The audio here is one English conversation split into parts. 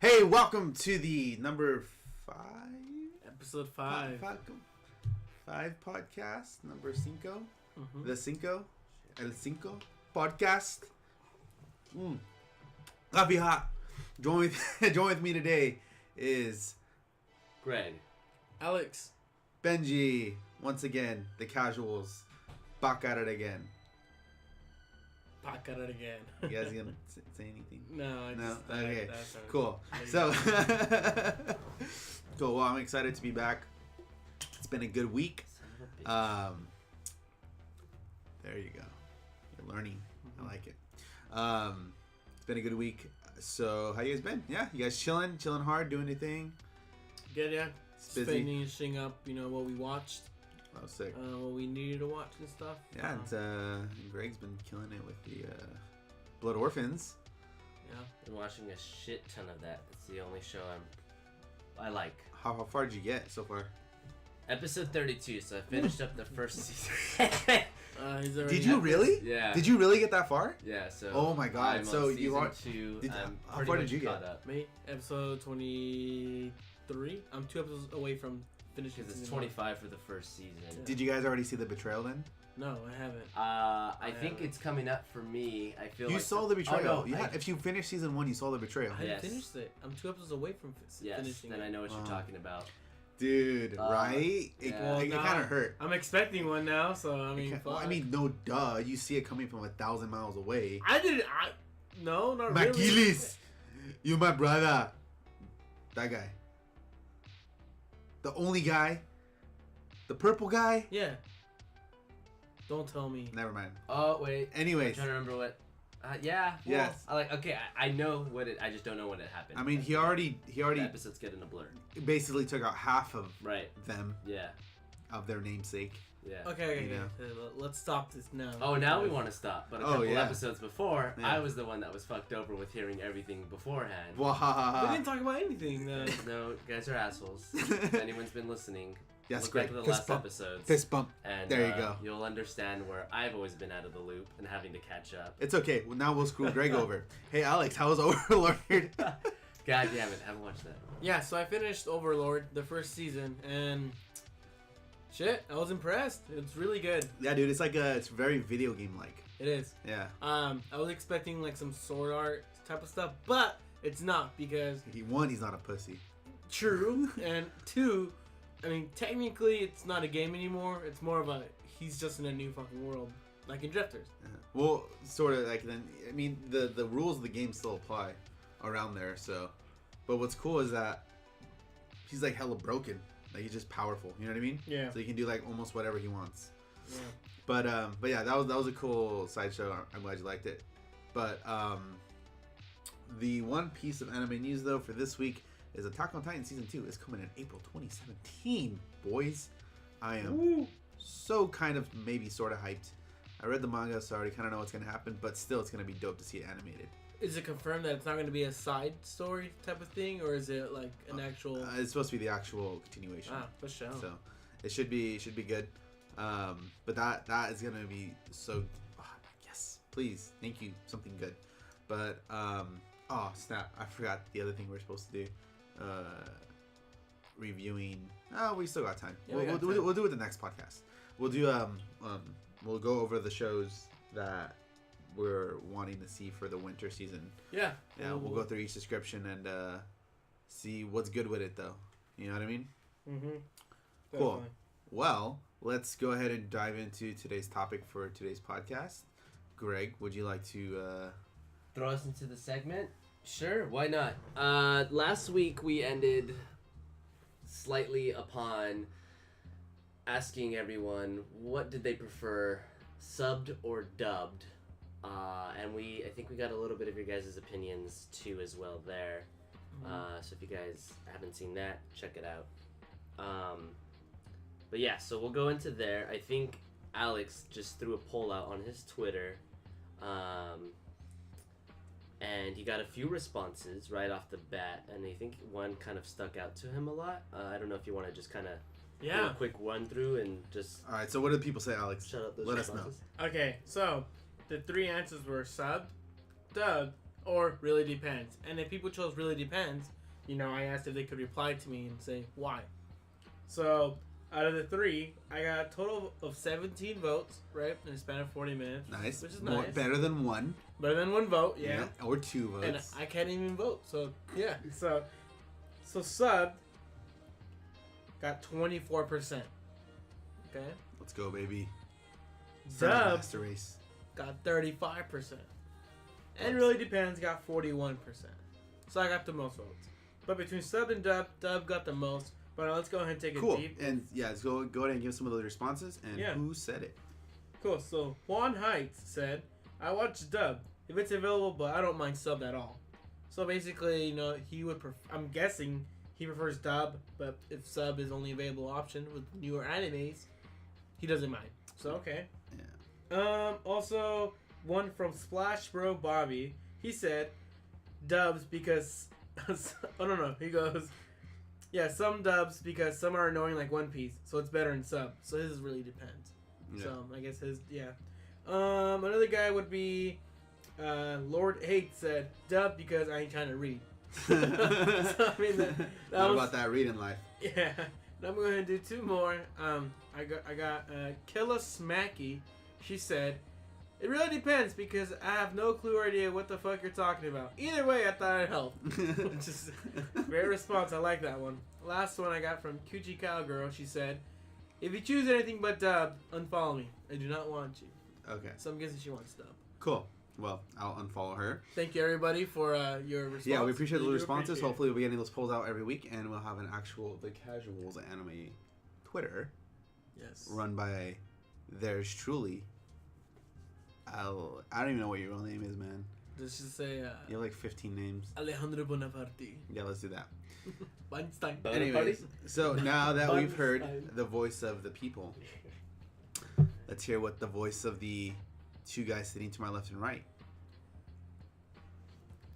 Hey, welcome to the number 5? Episode 5. Five podcast, number 5. Mm-hmm. The Cinco. El Cinco podcast. Coffee hot. Join with me today is Greg. Alex. Benji. Once again, the Casualz. Back at it again. Back at it again. You guys gonna say anything? No. Okay. Cool. So, cool. Well, I'm excited to be back. It's been a good week. There you go. You're learning. I like it. It's been a good week. So, how you guys been? Yeah, you guys chilling hard, doing anything? Good, yeah. It's busy. Finishing up, what we watched. Oh, sick. What we needed to watch and stuff. Yeah, and Greg's been killing it with the Blood Orphans. Yeah. Been watching a shit ton of that. It's the only show I like. How far did you get so far? Episode 32, so I finished up the first season. Did you really? Yeah. Did you really get that far? Yeah, so oh my god. I'm so on you are two. How far did you get? Up. Me, episode 23. I'm 2 episodes away from finishing. Because it's 25 for the first season. Yeah. Did you guys already see The Betrayal then? No, I haven't. I think it's coming up for me. I feel you like saw The Betrayal. Oh, no, if you finished season 1, you saw The Betrayal. I finished it. I'm 2 episodes away from finishing then it. I know what you're talking about. Dude, right? It kind of hurt. I'm expecting one now, so I mean, no duh. You see it coming from 1,000 miles away. I didn't. No, not really. Maquilis, you my brother. That guy. The only guy. The purple guy. Yeah. Don't tell me. Never mind. Oh wait. Anyways, I'm trying to remember what. Yeah. Well, yes. I know what it. I just don't know when it happened. I mean, he already. The episodes get in a blur. Basically took out half of them. Yeah. Of their namesake. Yeah. Okay. Let's stop this now. Oh, now we want to stop. But a couple episodes before, yeah. I was the one that was fucked over with hearing everything beforehand. We didn't talk about anything. No, you guys are assholes. If anyone's been listening, yes, look great. back to the last episodes. Fist bump. And there you go. You'll understand where I've always been out of the loop and having to catch up. It's okay. Well, now we'll screw Greg over. Hey, Alex, how was Overlord? God damn it, haven't watched that. Yeah, so I finished Overlord, the first season, and shit, I was impressed. It's really good. Yeah, dude, it's very video game like. It is. Yeah. I was expecting like some sword art type of stuff, but it's not because he's not a pussy. True, and 2, I mean, technically it's not a game anymore. It's more of he's just in a new fucking world, like in Drifters. Well, sort of like then. I mean, the rules of the game still apply around there. So, but what's cool is that he's like hella broken. Like he's just powerful. You know what I mean? Yeah. So he can do like almost whatever he wants. Yeah. But yeah, that was a cool sideshow. I'm glad you liked it. But the one piece of anime news though for this week is Attack on Titan season 2 is coming in April 2017. Boys, I am so kind of maybe sort of hyped. I read the manga, so I already kind of know what's gonna happen. But still, it's gonna be dope to see it animated. Is it confirmed that it's not going to be a side story type of thing, or is it like an actual? It's supposed to be the actual continuation. For sure. So it should be good. But that is gonna be so. Oh, yes, please, thank you, something good. But oh snap, I forgot the other thing we're supposed to do. Reviewing. Oh, we still got time. Yeah, we'll do it the next podcast. We'll do we'll go over the shows that we're wanting to see for the winter season. Yeah. We'll go through each description and see what's good with it, though. You know what I mean? Mm-hmm. Cool. Definitely. Well, let's go ahead and dive into today's topic for today's podcast. Greg, would you like to throw us into the segment? Sure, why not? Last week we ended slightly upon asking everyone what did they prefer, subbed or dubbed. And I think we got a little bit of your guys' opinions too as well there. So if you guys haven't seen that, check it out. But yeah, so we'll go into there. I think Alex just threw a poll out on his Twitter. And he got a few responses right off the bat. And I think one kind of stuck out to him a lot. I don't know if you want to just kind of do a quick run through and just... All right, so what did people say, Alex? Shut up those Let responses. us know. Okay, so the 3 answers were subbed, dubbed, or really depends. And if people chose really depends, I asked if they could reply to me and say why. So out of the 3, I got a total of 17 votes, right, in a span of 40 minutes. Nice. Which is More, nice. better than 1. Better than 1 vote, yeah. Or 2 votes. And I can't even vote, so yeah. So Subbed got 24%. Okay. Let's go, baby. Dubbed Master race. got 35%. And really depends got 41%. So I got the most votes. But between Subbed and Dubbed got the most. But let's go ahead and take Cool. a deep. And yeah, let's go ahead and give some of those responses. And Yeah. who said it? Cool. So Juan Heights said, "I watched Dubbed if it's available, but I don't mind Subbed at all." So basically, he would. I'm guessing he prefers Dub, but if Sub is only available option with newer animes, he doesn't mind. So okay. Yeah. Also, one from Splash Bro Bobby. He said, "Dubs because." Oh no. He goes, "Yeah, some dubs because some are annoying like One Piece, so it's better in sub." So his really depends. Yeah. So I guess another guy would be Lord Hate said dub because I ain't trying to read. So, I mean that Not was, about that reading life. yeah. And I'm going to do 2 more. I got Killa Smacky. She said, "It really depends because I have no clue or idea what the fuck you're talking about. Either way, I thought it'd help." Which is great response. I like that one. Last one I got from Cuchi Cowgirl. She said, "If you choose anything but dub, unfollow me. I do not want you." Okay. So I'm guessing she wants dub. Cool. Well, I'll unfollow her. Thank you, everybody, for your response. Yeah, we appreciate the We do responses. appreciate it. Hopefully, we'll be getting those polls out every week, and we'll have an actual The Casualz anime Twitter Yes. run by theirs truly. I don't even know what your real name is, man. Let's just say You have like 15 names. Alejandro Bonaparte. Yeah, let's do that. Weinstein. Anyways, so now that we've heard Weinstein. the voice of the people, let's hear what the voice of the 2 guys sitting to my left and right.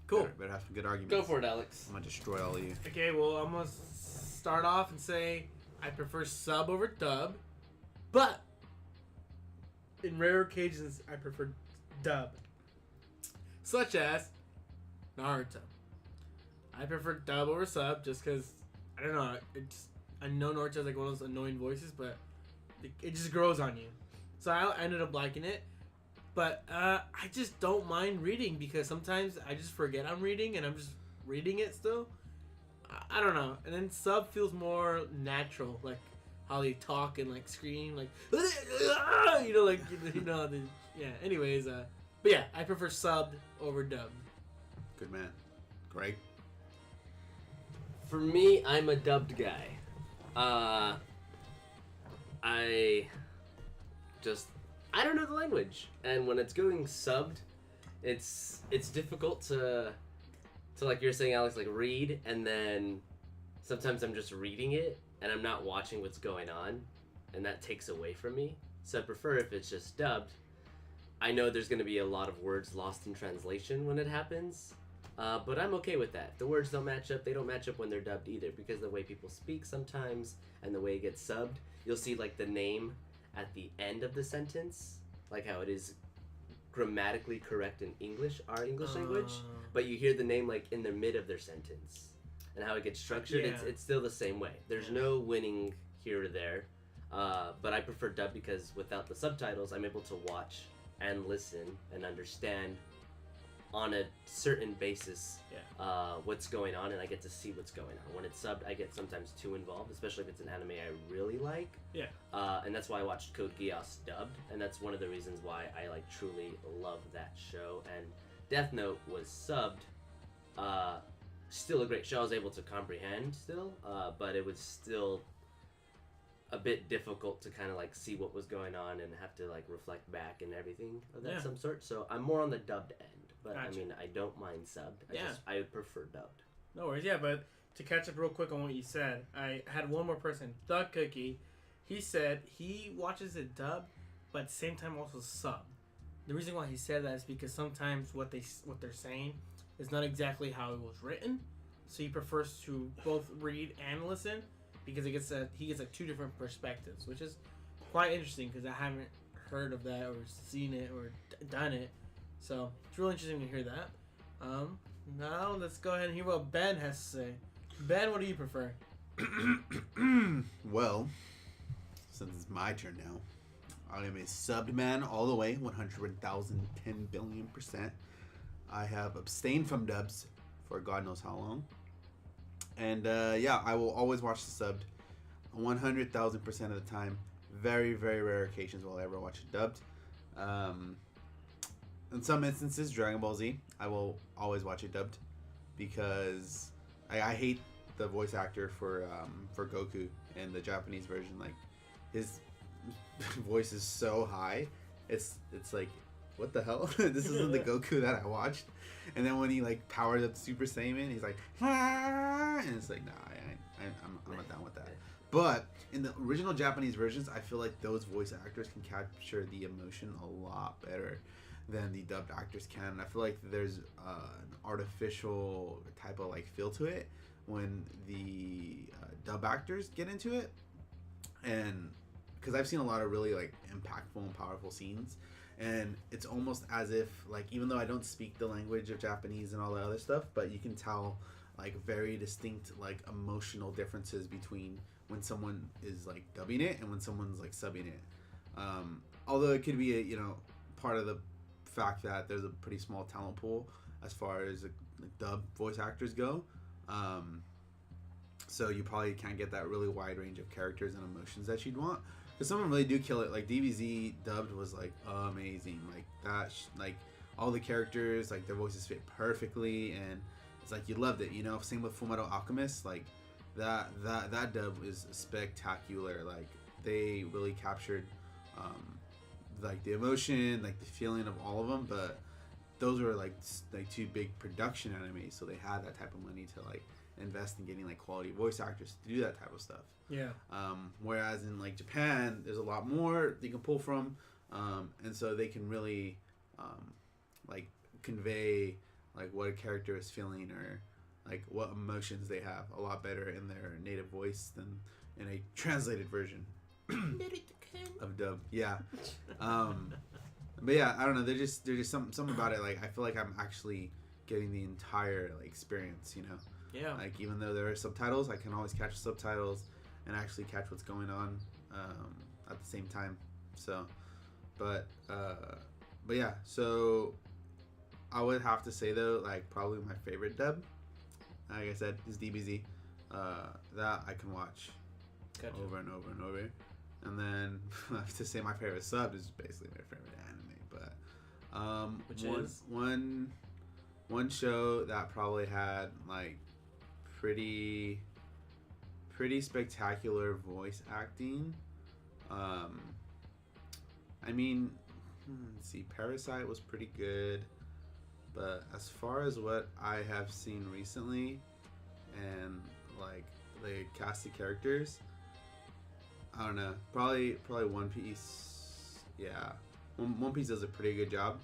Cool. Better have some good arguments. Go for it, Alex. I'm gonna destroy all of you. Okay, well, I'm going to start off and say I prefer sub over dub, but in rare occasions, I prefer dub. Such as Naruto. I prefer dub over sub just because, I don't know, I know Naruto is like one of those annoying voices, but it just grows on you. So I ended up liking it. But I just don't mind reading because sometimes I just forget I'm reading and I'm just reading it still. I don't know. And then sub feels more natural, like how they talk and like scream, like yeah. Anyways, but yeah, I prefer subbed over dubbed. Good man. Greg? For me, I'm a dubbed guy. I don't know the language, and when it's going subbed, it's difficult to like you're saying, Alex, like read, and then sometimes I'm just reading it and I'm not watching what's going on, and that takes away from me. So I prefer if it's just dubbed. I know there's going to be a lot of words lost in translation when it happens, but I'm okay with that. The words don't match up. They don't match up when they're dubbed either, because the way people speak sometimes and the way it gets subbed, you'll see like the name at the end of the sentence, like how it is grammatically correct in English, our English language, but you hear the name like in the mid of their sentence, and how it gets structured. Yeah. It's still the same way. There's no winning here or there, but I prefer dub because without the subtitles, I'm able to watch and listen and understand on a certain basis what's going on, and I get to see what's going on. When it's subbed, I get sometimes too involved, especially if it's an anime I really like. Yeah. And that's why I watched Code Geass dubbed, and that's one of the reasons why I like truly love that show. And Death Note was subbed. Still a great show. I was able to comprehend still, but it was still a bit difficult to kind of like see what was going on and have to like reflect back and everything of that some sort. So I'm more on the dubbed end. But Gotcha. I mean, I don't mind subbed. I would prefer dubbed. No worries, yeah, but to catch up real quick on what you said, I had one more person, The Cookie. He said he watches it dubbed, but at the same time also sub. The reason why he said that is because sometimes what they're saying is not exactly how it was written, so he prefers to both read and listen because he gets like 2 different perspectives, which is quite interesting because I haven't heard of that or seen it or done it. So it's really interesting to hear that. Now let's go ahead and hear what Ben has to say. Ben, what do you prefer? Well, since it's my turn now, I am a subbed man all the way, 100,000, 10 billion%. I have abstained from dubs for God knows how long. And yeah, I will always watch the subbed 100,000% of the time. Very, very rare occasions will I ever watch it dubbed. In some instances, Dragon Ball Z, I will always watch it dubbed because I hate the voice actor for Goku in the Japanese version. Like, his voice is so high, it's like, what the hell? This isn't the Goku that I watched. And then when he like powers up Super Saiyan, he's like, ah! And it's like, nah, I'm not down with that. But in the original Japanese versions, I feel like those voice actors can capture the emotion a lot better than the dubbed actors can. I feel like there's an artificial type of like feel to it when the dub actors get into it, and because I've seen a lot of really like impactful and powerful scenes, and it's almost as if like, even though I don't speak the language of Japanese and all that other stuff, but you can tell like very distinct like emotional differences between when someone is like dubbing it and when someone's like subbing it. Although it could be a, part of the fact that there's a pretty small talent pool as far as dub voice actors go. So you probably can't get that really wide range of characters and emotions that you'd want. Because some of them really do kill it. Like DBZ dubbed was like amazing. Like that, like all the characters, like their voices fit perfectly, and it's like you loved it. Same with Fullmetal Alchemist. Like that dub is spectacular. Like they really captured, like the emotion, like the feeling of all of them. But those were like two big production animes, so they had that type of money to like invest in getting like quality voice actors to do that type of stuff. Yeah. Whereas in like Japan, there's a lot more they can pull from, and so they can really like convey like what a character is feeling or like what emotions they have a lot better in their native voice than in a translated version of dub. Yeah. But yeah, I don't know. There's just something about it. Like I feel like I'm actually getting the entire like experience. Yeah. Like even though there are subtitles, I can always catch the subtitles and actually catch what's going on at the same time. So, but yeah. So I would have to say though, like probably my favorite dub, like I said, is DBZ. That I can watch over and over and over. And then I have to say my favorite sub is basically my favorite anime. But which is one show that probably had like pretty spectacular voice acting. I mean, let's see, Parasite was pretty good, but as far as what I have seen recently and like the cast of characters, I don't know, probably One Piece. Yeah, One Piece does a pretty good job.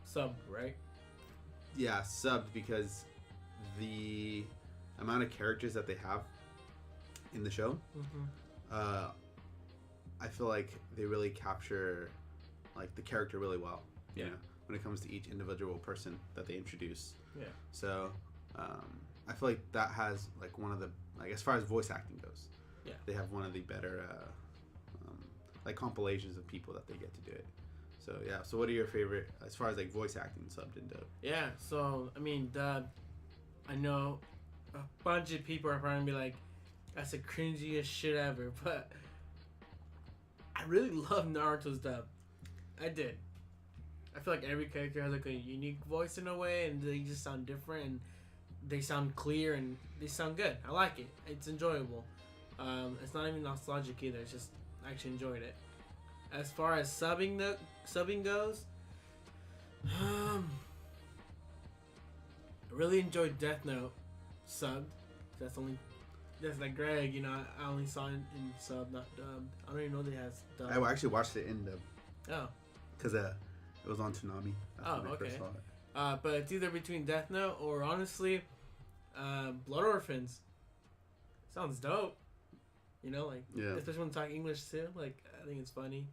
Sub, right? Yeah, subbed, because the amount of characters that they have in the show, I feel like they really capture like the character really well. Yeah. When it comes to each individual person that they introduce. Yeah. So I feel like that has like one of the, like as far as voice acting goes, yeah, they have one of the better like compilations of people that they get to do it. So yeah. So what are your favorite as far as like voice acting subbed and dubbed? Yeah. So I mean, I know a bunch of people are probably gonna be like, "That's the cringiest shit ever," but I really love Naruto's dub. I did. I feel like every character has like a unique voice in a way, and they just sound different, and they sound clear, and they sound good. I like it. It's enjoyable. It's not even nostalgic either. It's just I actually enjoyed it. As far as subbing goes, I really enjoyed Death Note subbed. That's like Greg. I only saw it in sub, not dubbed. I don't even know they has dubbed. I actually watched it in dub. Oh. Because it was on Toonami. That's when I first saw it. But it's either between Death Note or honestly, Blood Orphans. Sounds dope. Yeah. Especially when they talk English too. Like, I think it's funny.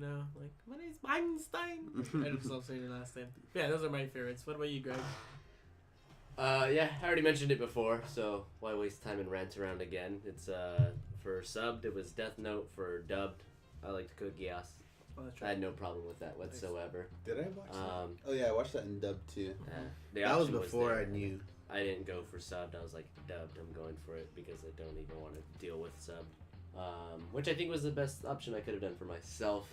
You know, like, my name's Einstein. I just love saying your last name. Yeah, those are my favorites. What about you, Greg? Yeah, I already mentioned it before, so why waste time and rant around again? It's for subbed, it was Death Note. For dubbed, I liked Code Geass. Oh, that's I had no problem with that whatsoever. Did I watch that? Oh yeah, I watched that in dub too. The That was option before there. I knew. I didn't go for subbed. I was like, dubbed, I'm going for it because I don't even want to deal with subbed. Which I think was the best option I could have done for myself.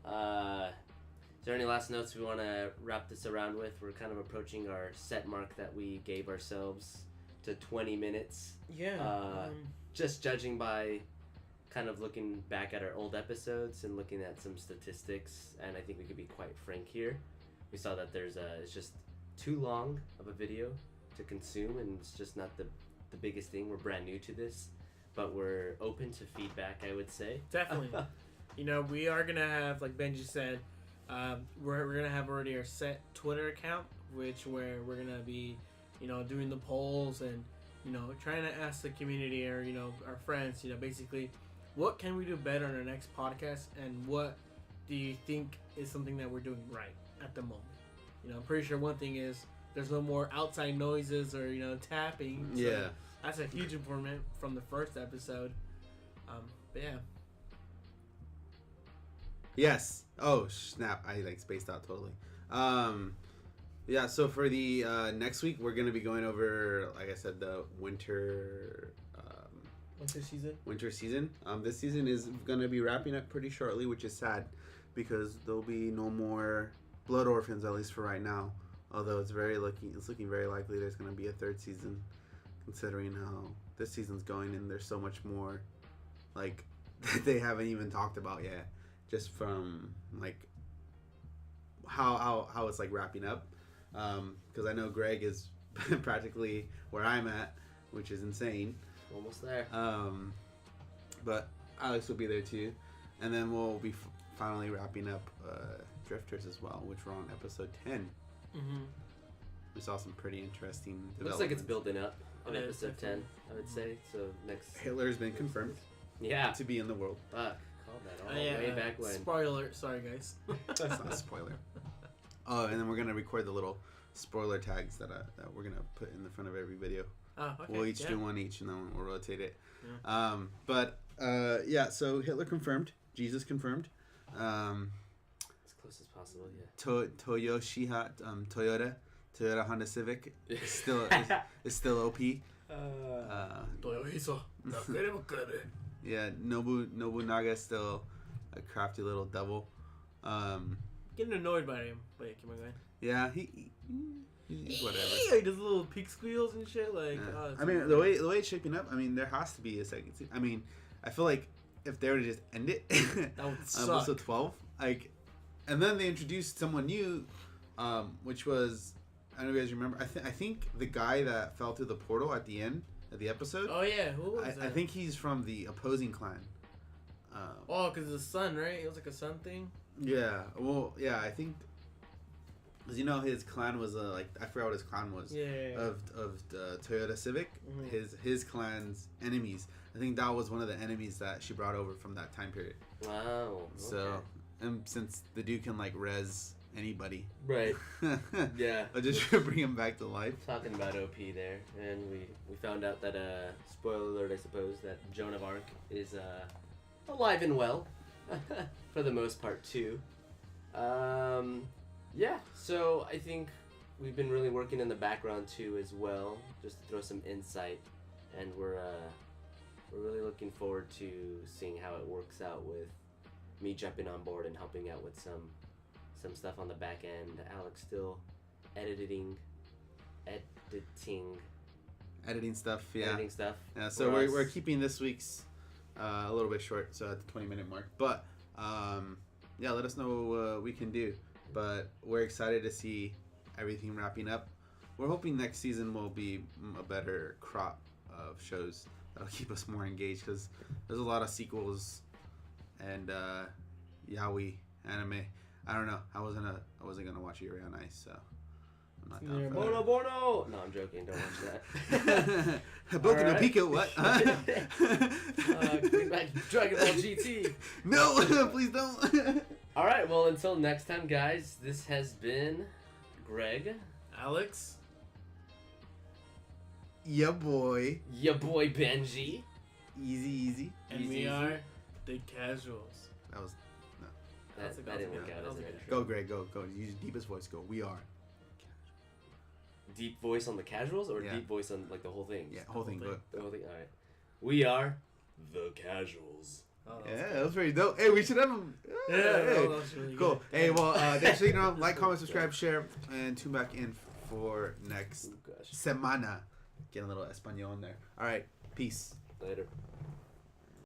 Is there any last notes we want to wrap this around with? We're kind of approaching our set mark that we gave ourselves to 20 minutes. Yeah. Just judging by kind of looking back at our old episodes and looking at some statistics, and I think we could be quite frank here. We saw that it's just too long of a video to consume, and it's just not the biggest thing. We're brand new to this, but we're open to feedback, I would say. Definitely. You know, we are going to have, like Benji said, we're going to have already our set Twitter account, where we're going to be, you know, doing the polls and, you know, trying to ask the community or, you know, our friends, you know, basically, what can we do better on our next podcast, and what do you think is something that we're doing right at the moment? You know, I'm pretty sure one thing is there's no more outside noises or, you know, tapping. So Yeah. that's a huge improvement from the first episode. But yeah. Yes. Oh snap! I like spaced out totally. Yeah. So for the next week, we're gonna be going over, like I said, the winter season. This season is gonna be wrapping up pretty shortly, which is sad because there'll be no more Blood Orphans, at least for right now. Although it's looking very likely there's gonna be a third season, considering how this season's going, and there's so much more like that they haven't even talked about yet. Just from like how it's like wrapping up, because I know Greg is practically where I'm at, which is insane. Almost there. But Alex will be there too, and then we'll be finally wrapping up Drifters as well, which we're on episode 10. Mm-hmm. We saw some pretty interesting developments. Looks like it's building up in Yeah, episode 10, I would say. So next. Hitler's been confirmed to be in the world. Fuck. Called that all way back when. Spoiler. Sorry, guys. That's not a spoiler. Oh, and then we're gonna record the little spoiler tags that we're gonna put in the front of every video. Oh, okay. We'll each do one each, and then we'll rotate it. Yeah. Yeah. So Hitler confirmed. Jesus confirmed. As close as possible, yeah. Toyota Honda Civic is still OP. Yeah, Nobunaga is still a crafty little devil. Getting annoyed by him. But yeah, keep on going. Yeah, he's whatever. Yeah, he does little pig squeals and shit. Like, yeah. I mean, the way it's shaping up, I mean, there has to be a second season. I mean, I feel like if they were to just end it, that would suck. Episode 12, like, and then they introduced someone new, which was, I don't know if you guys remember. I think the guy that fell through the portal at the end of the episode. Oh yeah, who was that? I think he's from the opposing clan. Because the sun, right? It was like a sun thing. Yeah. Well, yeah. I think, because you know his clan was like, I forgot what his clan was. Yeah. Of the Toyota Civic, his clan's enemies. I think that was one of the enemies that she brought over from that time period. Wow. Okay. So, and since the dude can like res anybody, right? Yeah. I'll just bring him back to life. Talking about OP there, and we found out that spoiler alert, I suppose, that Joan of Arc is alive and well for the most part too. Yeah. So I think we've been really working in the background too as well, just to throw some insight, and we're really looking forward to seeing how it works out with me jumping on board and helping out with some stuff on the back end. Alex still editing stuff. Yeah. Editing stuff. Yeah. So we're keeping this week's a little bit short, so at the 20-minute mark. But yeah, let us know what we can do. But we're excited to see everything wrapping up. We're hoping next season will be a better crop of shows that'll keep us more engaged, because there's a lot of sequels and yaoi anime. I don't know. I wasn't gonna watch Yuri on Ice, so I'm not down for that. Bono. No, I'm joking. Don't watch that. Boku no Pico, what? Bring back Dragon Ball GT. No, please don't. All right. Well, until next time, guys. This has been Greg, Alex. Yeah, boy. your boy Benji. Easy. And Easy, we easy. are the Casualz. That was That didn't work good. out That as was an a good. intro. go, Greg. Go. Use your deepest voice. Go. We are. Deep voice on the Casualz or Yeah. deep voice on like the whole thing? Yeah, whole thing. Go. The whole thing. All right. We are the Casualz. Oh, Yeah, that was pretty dope. Hey, we should have them. Yeah, Hey. that was really Cool. good. Hey, well, thanks for like, comment, subscribe, share, and tune back in for next Oh gosh. semana. Get a little español in there. All right. Peace. Later.